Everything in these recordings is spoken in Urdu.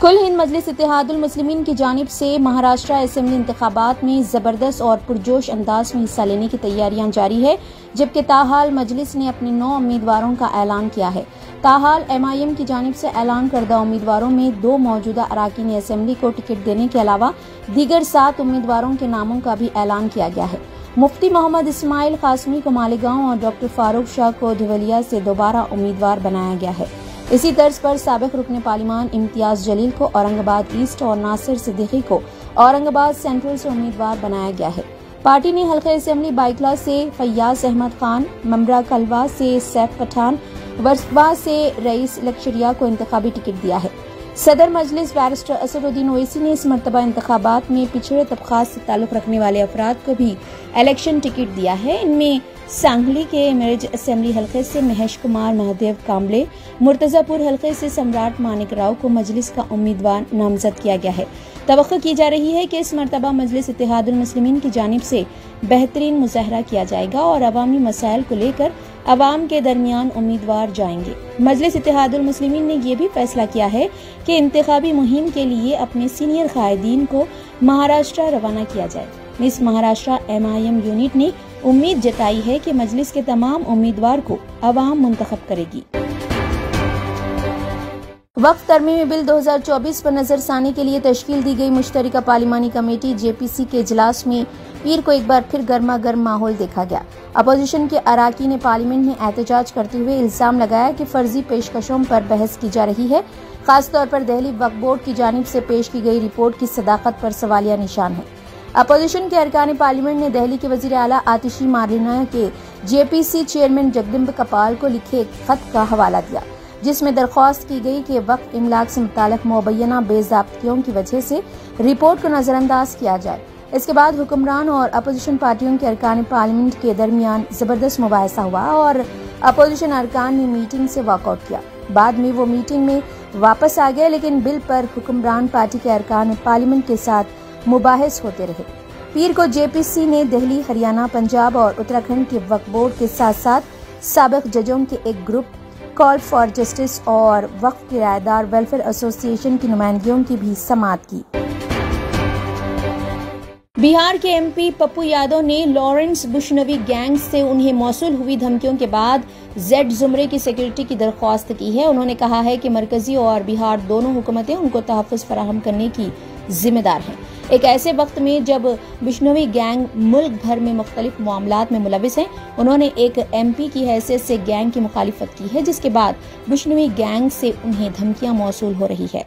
کل ہند مجلس اتحاد المسلمین کی جانب سے مہاراشٹرا اسمبلی انتخابات میں زبردست اور پرجوش انداز میں حصہ لینے کی تیاریاں جاری ہے، جبکہ تاحال مجلس نے اپنے 9 امیدواروں کا اعلان کیا ہے۔ تاحال MIM کی جانب سے اعلان کردہ امیدواروں میں 2 موجودہ اراکین اسمبلی کو ٹکٹ دینے کے علاوہ دیگر 7 امیدواروں کے ناموں کا بھی اعلان کیا گیا ہے۔ مفتی محمد اسماعیل قاسمی کو مالیگاؤں اور ڈاکٹر فاروق شاہ کو دھولیا سے دوبارہ امیدوار بنایا گیا ہے۔ اسی طرز پر سابق رکن پارلیمان امتیاز جلیل کو اورنگ آباد ایسٹ اور ناصر صدیقی کو اورنگ آباد سینٹرل سے امیدوار بنایا گیا ہے۔ پارٹی نے حلقہ اسمبلی بائکلا سے فیاض احمد خان، ممبرا کلوا سے سیف پٹھان، ورسوا سے رئیس لکشریا کو انتخابی ٹکٹ دیا ہے۔ صدر مجلس بیرسٹر اسد الدین اویسی نے اس مرتبہ انتخابات میں پچھڑے طبقات سے تعلق رکھنے والے افراد کو بھی الیکشن ٹکٹ دیا ہے۔ ان میں سانگلی کے مرج اسمبلی حلقے سے مہیش کمار مہادیو کامبلے، مرتضی پور حلقے سے سمراٹ مانک راؤ کو مجلس کا امیدوار نامزد کیا گیا ہے۔ توقع کی جا رہی ہے کہ اس مرتبہ مجلس اتحاد المسلمین کی جانب سے بہترین مظاہرہ کیا جائے گا اور عوامی مسائل کو لے کر عوام کے درمیان امیدوار جائیں گے۔ مجلس اتحاد المسلمین نے یہ بھی فیصلہ کیا ہے کہ انتخابی مہم کے لیے اپنے سینئر قائدین کو مہاراشٹرا روانہ کیا جائے۔ اس مہاراشٹرا MIM یونٹ نے امید جتائی ہے کہ مجلس کے تمام امیدوار کو عوام منتخب کرے گی۔ وقف ترمیمی بل 2024 پر نظر ثانی کے لیے تشکیل دی گئی مشترکہ پارلیمانی کمیٹی JPC کے اجلاس میں پیر کو ایک بار پھر گرما گرم ماحول دیکھا گیا۔ اپوزیشن کے اراکین پارلیمنٹ نے احتجاج کرتے ہوئے الزام لگایا کہ فرضی پیشکشوں پر بحث کی جا رہی ہے، خاص طور پر دہلی وقف بورڈ کی جانب سے پیش کی گئی رپورٹ کی صداقت پر سوالیہ نشان ہے۔ اپوزیشن کے ارکان پارلیمنٹ نے دہلی کے وزیر اعلیٰ آتشی مارلینا کے JPC چیئرمین جگدمب کپال کو لکھے ایک خط کا حوالہ دیا، جس میں درخواست کی گئی کہ وقف املاک سے متعلق مبینہ بے ضابطگیوں کی وجہ سے رپورٹ کو نظر انداز کیا جائے۔ اس کے بعد حکمران اور اپوزیشن پارٹیوں کے ارکان پارلیمنٹ کے درمیان زبردست مباحثہ ہوا اور اپوزیشن ارکان نے میٹنگ سے واک آؤٹ کیا۔ بعد میں وہ میٹنگ میں واپس آ گئے، لیکن بل پر حکمران پارٹی کے ارکان پارلیمنٹ کے ساتھ مباحث ہوتے رہے۔ پیر کو JPC نے دہلی، ہریانہ، پنجاب اور اتراکھنڈ کے وقف بورڈ کے ساتھ ساتھ سابق ججوں کے ایک گروپ، کال فار جسٹس اور وقف کرایہ دار ویلفیئر ایسوسی ایشن کی نمائندگیوں کی بھی سماعت کی۔ بہار کے MP پپو یادو نے لارنس بشنوی گینگ سے انہیں موصول ہوئی دھمکیوں کے بعد Z زمرے کی سیکورٹی کی درخواست کی ہے۔ انہوں نے کہا ہے کہ مرکزی اور بہار دونوں حکومتیں ان کو تحفظ فراہم کرنے کی ذمہ دار ہیں۔ ایک ایسے وقت میں جب بشنوی گینگ ملک بھر میں مختلف معاملات میں ملوث ہیں، انہوں نے ایک MP کی حیثیت سے گینگ کی مخالفت کی ہے، جس کے بعد بشنوی گینگ سے انہیں دھمکیاں موصول ہو رہی ہے۔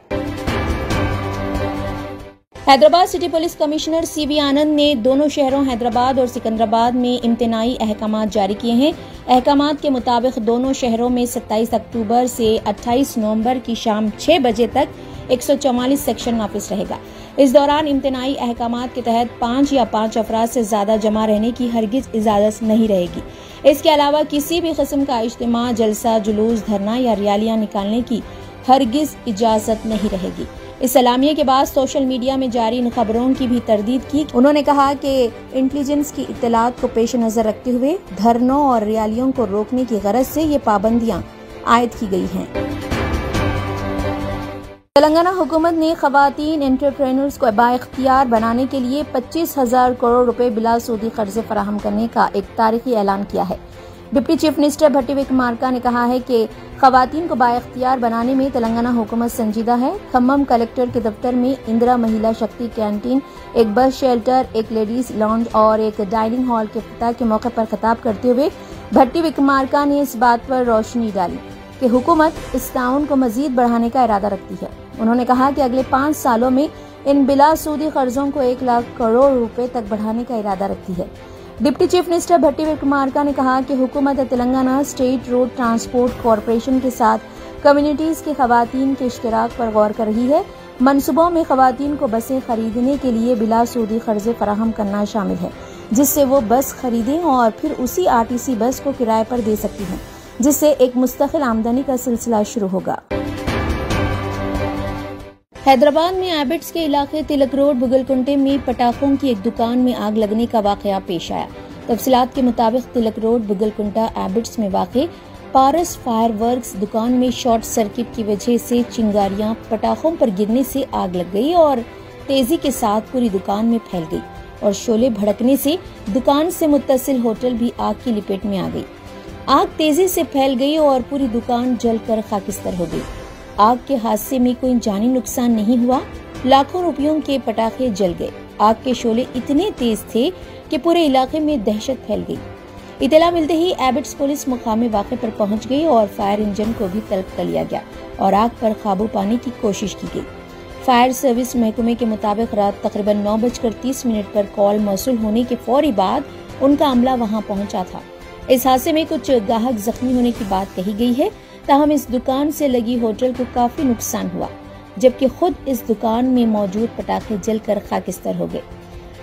Hyderabad city police commissioner CV آنند نے دونوں شہروں حیدرآباد اور سکندرآباد میں امتناعی احکامات جاری کیے ہیں۔ احکامات کے مطابق دونوں شہروں میں 27 اکتوبر سے 28 نومبر کی شام 6 بجے تک 144 سیکشن نافذ رہے گا۔ اس دوران امتناعی احکامات کے تحت 5 یا 5 افراد سے زیادہ جمع رہنے کی ہرگز اجازت نہیں رہے گی۔ اس کے علاوہ کسی بھی قسم کا اجتماع، جلسہ، جلوس، دھرنا یا ریالیاں نکالنے کی ہرگز اجازت نہیں رہے گی۔ اس اعلامیے کے بعد سوشل میڈیا میں جاری ان خبروں کی بھی تردید کی۔ انہوں نے کہا کہ انٹیلیجنس کی اطلاعات کو پیش نظر رکھتے ہوئے دھرنوں اور ریالیوں کو روکنے کی غرض سے یہ پابندیاں عائد کی گئی ہیں۔ تلنگانہ حکومت نے خواتین انٹرپرینورز کو بااختیار بنانے کے لیے 25,000 کروڑ روپے بلا سودی قرضے فراہم کرنے کا ایک تاریخی اعلان کیا ہے۔ ڈپٹی چیف منسٹر بھٹی وکرمارکا نے کہا ہے کہ خواتین کو بااختیار بنانے میں تلنگانہ حکومت سنجیدہ ہے۔ کھمم کلکٹر کے دفتر میں اندرا مہیلا شکتی کینٹین، ایک بس شیلٹر، ایک لیڈیز لاؤنج اور ایک ڈائننگ ہال کے افتتاح کے موقع پر خطاب کرتے ہوئے بھٹی وکرمارکا نے اس بات پر روشنی ڈالی کہ حکومت اس تعاون کو مزید بڑھانے کا ارادہ رکھتی ہے۔ انہوں نے کہا کہ اگلے 5 سالوں میں ان بلا سودی قرضوں کو 1 لاکھ کروڑ روپے تک بڑھانے کا ارادہ رکھتی ہے۔ ڈپٹی چیف منسٹر بھٹی وکرمارکا نے کہا کہ حکومت Telangana state road transport corporation کے ساتھ کمیونٹیز کی خواتین کے اشتراک پر غور کر رہی ہے۔ منصوبوں میں خواتین کو بسیں خریدنے کے لیے بلا سودی قرضے فراہم کرنا شامل ہے، جس سے وہ بس خریدیں اور پھر اسی RTC بس کو کرائے پر دے سکتی ہیں، جس سے ایک مستقل آمدنی کا سلسلہ شروع ہوگا۔ حیدرآباد میں ایبٹس کے علاقے تلک روڈ بگل کنٹے میں پٹاخوں کی ایک دکان میں آگ لگنے کا واقعہ پیش آیا۔ تفصیلات کے مطابق تلک روڈ بگل کنٹا ایبٹس میں واقع پارس فائر ورکس دکان میں شارٹ سرکٹ کی وجہ سے چنگاریاں پٹاخوں پر گرنے سے آگ لگ گئی اور تیزی کے ساتھ پوری دکان میں پھیل گئی اور شعلے بھڑکنے سے دکان سے متصل ہوٹل بھی آگ کی لپیٹ میں آ گئی۔ آگ تیزی سے پھیل گئی اور پوری دکان جل کر خاکستر ہو گئی۔ آگ کے حادثے میں کوئی جانی نقصان نہیں ہوا، لاکھوں روپیوں کے پٹاخے جل گئے۔ آگ کے شعلے اتنے تیز تھے کہ پورے علاقے میں دہشت پھیل گئی۔ اطلاع ملتے ہی ایبٹس پولیس مقام واقع پر پہنچ گئی اور فائر انجن کو بھی طلب کر لیا گیا اور آگ پر قابو پانے کی کوشش کی گئی۔ فائر سروس محکمے کے مطابق رات تقریباً 9:30 پر کال موصول ہونے کے فوری بعد ان کا عملہ وہاں پہنچا تھا۔ اس حادثے میں کچھ گاہک زخمی ہونے کی بات کہی گئی ہے، تاہم اس دکان سے لگی ہوٹل کو کافی نقصان ہوا، جبکہ خود اس دکان میں موجود پٹاخے جل کر خاکستر ہو گئے۔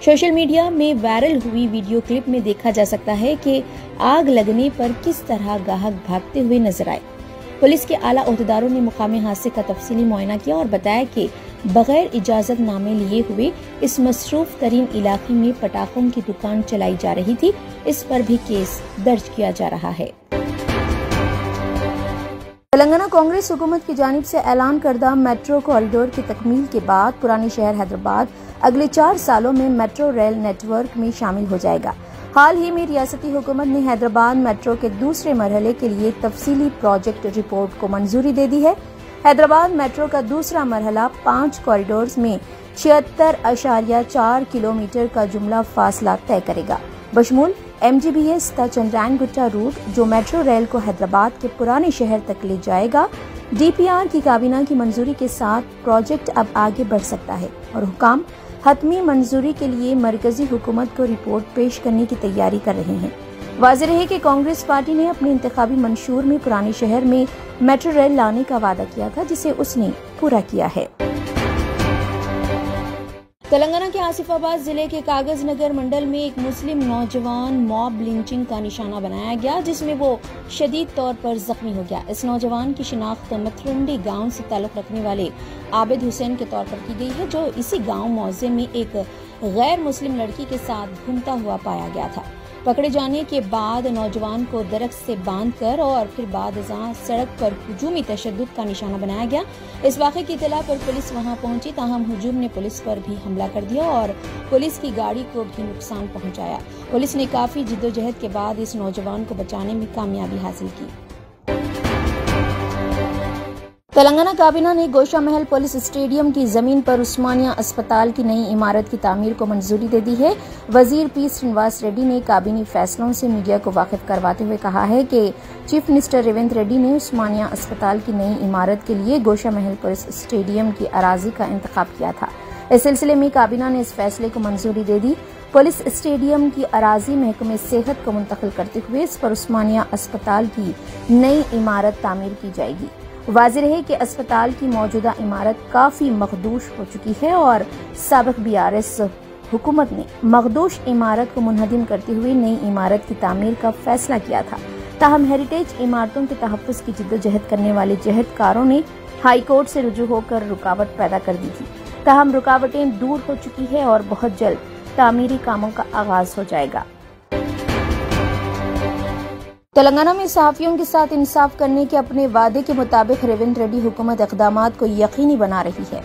سوشل میڈیا میں وائرل ہوئی ویڈیو کلپ میں دیکھا جا سکتا ہے کہ آگ لگنے پر کس طرح گاہک بھاگتے ہوئے نظر آئے۔ پولیس کے اعلیٰ عہدیداروں نے مقامی حادثے کا تفصیلی معائنہ کیا اور بتایا کہ بغیر اجازت نامے لیے ہوئے اس مصروف ترین علاقے میں پٹاخوں کی دکان چلائی جا رہی تھی، اس پر بھی کیس درج کیا جا رہا ہے۔ تلنگانہ کانگریس حکومت کی جانب سے اعلان کردہ میٹرو کوریڈور کی تکمیل کے بعد پرانی شہر حیدرآباد اگلے 4 سالوں میں میٹرو ریل نیٹ ورک میں شامل ہو جائے گا۔ حال ہی میں ریاستی حکومت نے حیدرآباد میٹرو کے دوسرے مرحلے کے لیے تفصیلی پروجیکٹ رپورٹ کو منظوری دے دی ہے۔ حیدرآباد میٹرو کا دوسرا مرحلہ 5 کوریڈورز میں 76.4 کلومیٹر کا جملہ فاصلہ طے کرے گا، بشمول MGBS تا چندرائن گٹا روٹ، جو میٹرو ریل کو حیدرآباد کے پرانے شہر تک لے جائے گا۔ DPR کی کابینہ کی منظوری کے ساتھ پروجیکٹ اب آگے بڑھ سکتا ہے اور حکام حتمی منظوری کے لیے مرکزی حکومت کو رپورٹ پیش کرنے کی تیاری کر رہے ہیں۔ واضح رہے کہ کانگریس پارٹی نے اپنے انتخابی منشور میں پرانے شہر میں میٹرو ریل لانے کا وعدہ کیا تھا، جسے اس نے پورا کیا ہے۔ تلنگانہ کے آصف آباد ضلع کے کاغذ نگر منڈل میں ایک مسلم نوجوان موب لنچنگ کا نشانہ بنایا گیا، جس میں وہ شدید طور پر زخمی ہو گیا۔ اس نوجوان کی شناخت مترنڈی گاؤں سے تعلق رکھنے والے عابد حسین کے طور پر کی گئی ہے، جو اسی گاؤں موضع میں ایک غیر مسلم لڑکی کے ساتھ گھومتا ہوا پایا گیا تھا۔ پکڑے جانے کے بعد نوجوان کو درخت سے باندھ کر اور پھر بعد ازاں سڑک پر ہجومی تشدد کا نشانہ بنایا گیا۔ اس واقعے کی اطلاع پر پولیس وہاں پہنچی، تاہم ہجوم نے پولیس پر بھی حملہ کر دیا اور پولیس کی گاڑی کو بھی نقصان پہنچایا۔ پولیس نے کافی جدوجہد کے بعد اس نوجوان کو بچانے میں کامیابی حاصل کی۔ تلنگانہ کابینہ نے گوشہ محل پولیس اسٹیڈیم کی زمین پر عثمانیہ اسپتال کی نئی عمارت کی تعمیر کو منظوری دے دی ہے۔ وزیر پی سرینواس ریڈی نے کابینی فیصلوں سے میڈیا کو واقف کرواتے ہوئے کہا ہے کہ چیف منسٹر ریونت ریڈی نے عثمانیہ اسپتال کی نئی عمارت کے لیے گوشہ محل پولیس اسٹیڈیم کی اراضی کا انتخاب کیا تھا۔ اس سلسلے میں کابینہ نے اس فیصلے کو منظوری دے دی۔ پولیس اسٹیڈیم کی اراضی محکمہ صحت کو منتقل کرتے ہوئے اس پر عثمانیہ اسپتال کی نئی عمارت تعمیر کی جائے گی۔ واضح رہے کہ اسپتال کی موجودہ عمارت کافی مخدوش ہو چکی ہے اور سابق BRS حکومت نے مخدوش عمارت کو منہدم کرتے ہوئے نئی عمارت کی تعمیر کا فیصلہ کیا تھا۔ تاہم ہیریٹیج عمارتوں کے تحفظ کی جدوجہد کرنے والے جہدکاروں نے ہائی کورٹ سے رجوع ہو کر رکاوٹ پیدا کر دی تھی، تاہم رکاوٹیں دور ہو چکی ہے اور بہت جلد تعمیری کاموں کا آغاز ہو جائے گا۔ تلنگانہ میں صحافیوں کے ساتھ انصاف کرنے کے اپنے وعدے کے مطابق ریونت ریڈی حکومت اقدامات کو یقینی بنا رہی ہے۔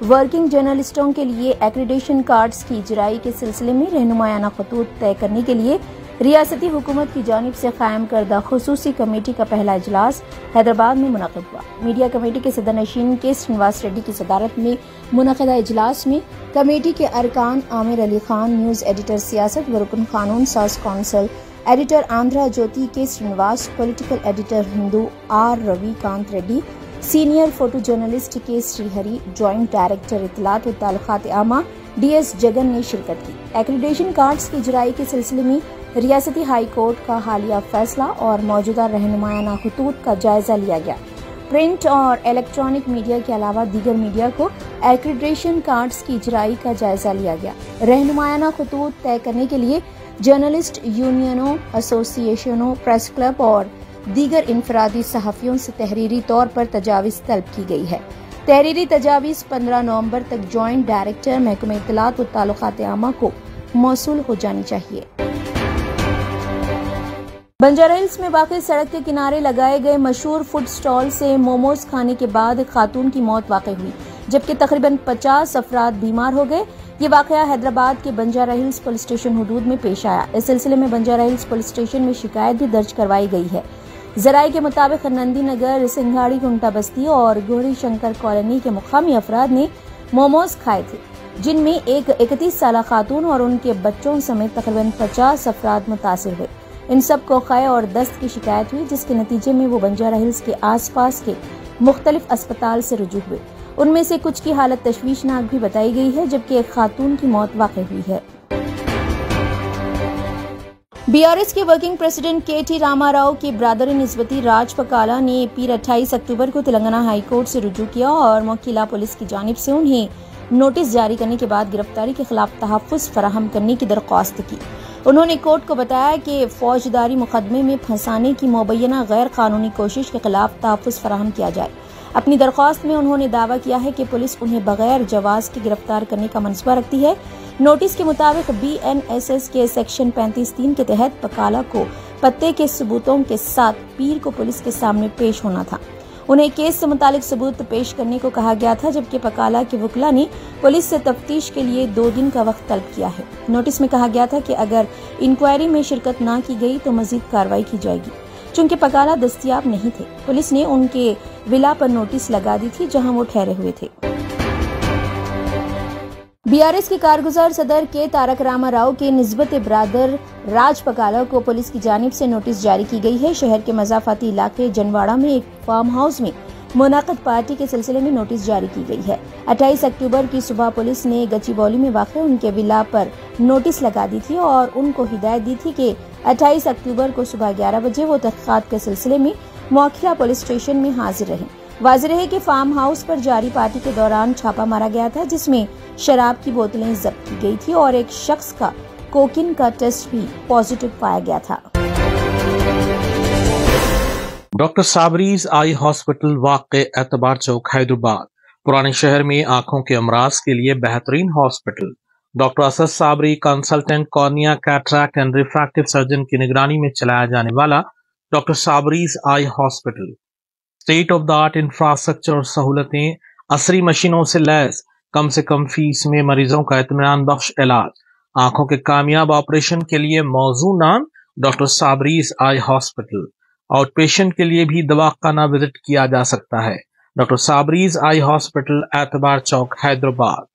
ورکنگ جرنلسٹوں کے لیے ایکریڈیشن کارڈز کی اجرائی کے سلسلے میں رہنمایانہ خطوط طے کرنے کے لیے ریاستی حکومت کی جانب سے قائم کردہ خصوصی کمیٹی کا پہلا اجلاس حیدرآباد میں منعقد ہوا۔ میڈیا کمیٹی کے صدر نشین کے سرینواس ریڈی کی صدارت میں منعقدہ اجلاس میں کمیٹی کے ارکان عامر علی خان، نیوز ایڈیٹر سیاست و رکن قانون ساز council, editor Andhra Jyothi K Srinivas, political editor Hindu R Ravi Kanth ready, senior photo journalist کے سری ہری، جوائنٹ ڈائریکٹر اطلاعات و تعلقات عامہ DS جگن نے شرکت کی۔ ایکریڈیشن کارڈز کی اجرائی کے سلسلے میں ریاستی ہائی کورٹ کا حالیہ فیصلہ اور موجودہ رہنمایانہ خطوط کا جائزہ لیا گیا۔ پرنٹ اور الیکٹرانک میڈیا کے علاوہ دیگر میڈیا کو ایکریڈیشن کارڈز کی اجرائی کا جائزہ لیا گیا۔ رہنمایانہ خطوط طے کرنے کے لیے جرنلسٹ یونینوں، ایسوسی ایشنوں، پریس کلب اور دیگر انفرادی صحافیوں سے تحریری طور پر تجاویز طلب کی گئی ہے۔ تحریری تجاویز 15 نومبر تک جوائنٹ ڈائریکٹر محکمہ اطلاعات و تعلقات عامہ کو موصول ہو جانی چاہیے۔ بنجارہ ہلز میں واقع سڑک کے کنارے لگائے گئے مشہور فوڈ سٹال سے موموز کھانے کے بعد ایک خاتون کی موت واقع ہوئی، جبکہ تقریباً 50 افراد بیمار ہو گئے۔ یہ واقعہ حیدرآباد کے بنجارہ ہلز پولیس اسٹیشن حدود میں پیش آیا۔ اس سلسلے میں بنجارہ ہلز پولیس اسٹیشن میں شکایت بھی درج کروائی گئی ہے۔ ذرائع کے مطابق نندی نگر، سنگھاڑی گھنٹا بستی اور گوری شنکر کالونی کے مقامی افراد نے موموز کھائے تھے، جن میں ایک 31 سالہ خاتون اور ان کے بچوں سمیت تقریباً 50 افراد متاثر ہوئے۔ ان سب کو قے اور دست کی شکایت ہوئی، جس کے نتیجے میں وہ بنجارہ ہلز کے آس پاس کے مختلف اسپتال سے رجوع ہوئے۔ ان میں سے کچھ کی حالت تشویشناک بھی بتائی گئی ہے، جبکہ ایک خاتون کی موت واقع ہوئی ہے۔ BRS کے working president KT Rama Rao کے برادر نسبتی راج پکالا نے پیر 28 اکتوبر کو تلنگانہ ہائی کورٹ سے رجوع کیا اور موکیلا پولیس کی جانب سے انہیں نوٹس جاری کرنے کے بعد گرفتاری کے خلاف تحفظ فراہم کرنے کی درخواست کی۔ انہوں نے کورٹ کو بتایا کہ فوجداری مقدمے میں پھنسانے کی مبینہ غیر قانونی کوشش کے خلاف تحفظ فراہم کیا جائے۔ اپنی درخواست میں انہوں نے دعویٰ کیا ہے کہ پولیس انہیں بغیر جواز کے گرفتار کرنے کا منصوبہ رکھتی ہے۔ نوٹس کے مطابق BNSS کے سیکشن 35(3) کے تحت پکالا کو پتے کے ثبوتوں کے ساتھ پیر کو پولیس کے سامنے پیش ہونا تھا۔ انہیں کیس سے متعلق ثبوت پیش کرنے کو کہا گیا تھا، جبکہ پکالا کے وکلا نے پولیس سے تفتیش کے لیے 2 دن کا وقت طلب کیا ہے۔ نوٹس میں کہا گیا تھا کہ اگر انکوائری میں شرکت نہ کی گئی تو مزید کارروائی کی جائے گی۔ چونکہ پکالا دستیاب نہیں تھے، پولیس نے ان کے ولا پر نوٹس لگا دی تھی جہاں وہ ٹھہرے ہوئے تھے۔ BRS کے کارگزار صدر کے تارک راما راؤ کے نسبت برادر راج پکالا کو پولیس کی جانب سے نوٹس جاری کی گئی ہے۔ شہر کے مضافاتی علاقے جنواڑہ میں ایک فارم ہاؤس میں منعقد پارٹی کے سلسلے میں نوٹس جاری کی گئی ہے۔ 28 اکتوبر کی صبح پولیس نے گچی بولی میں واقع ان کے ولا پر نوٹس لگا دی تھی اور ان کو ہدایت دی تھی کہ 28 اکتوبر کو صبح 11 بجے وہ تحقیقات کے سلسلے میں موکیلا پولیس اسٹیشن میں حاضر رہیں۔ واضح رہے کہ فارم ہاؤس پر جاری پارٹی کے دوران چھاپا مارا گیا تھا، جس میں شراب کی بوتلیں ضبط کی گئی تھی اور ایک شخص کا کوکین کا ٹیسٹ بھی پازیٹیو پایا گیا تھا۔ ڈاکٹر صابریز آئی ہاسپٹل واقع اعتبار چوک حیدرآباد پرانے شہر میں آنکھوں کے امراض کے لیے بہترین hospital. Doctor Asad Sabri consultant cornea cataract and refractive surgeon کی نگرانی میں چلایا جانے والا doctor Sabri's eye hospital state of the art infrastructure اور سہولتیں، عصری مشینوں سے لیس، کم سے کم فیس میں مریضوں کا اطمینان بخش علاج، آنکھوں کے کامیاب آپریشن کے لیے موزوں نام doctor Sabri's eye hospital. Out patient کے لیے بھی دواخانہ وزٹ کیا جا سکتا ہے۔ ڈاکٹر صابریز آئی ہاسپٹل اعتبار چوک حیدرآباد۔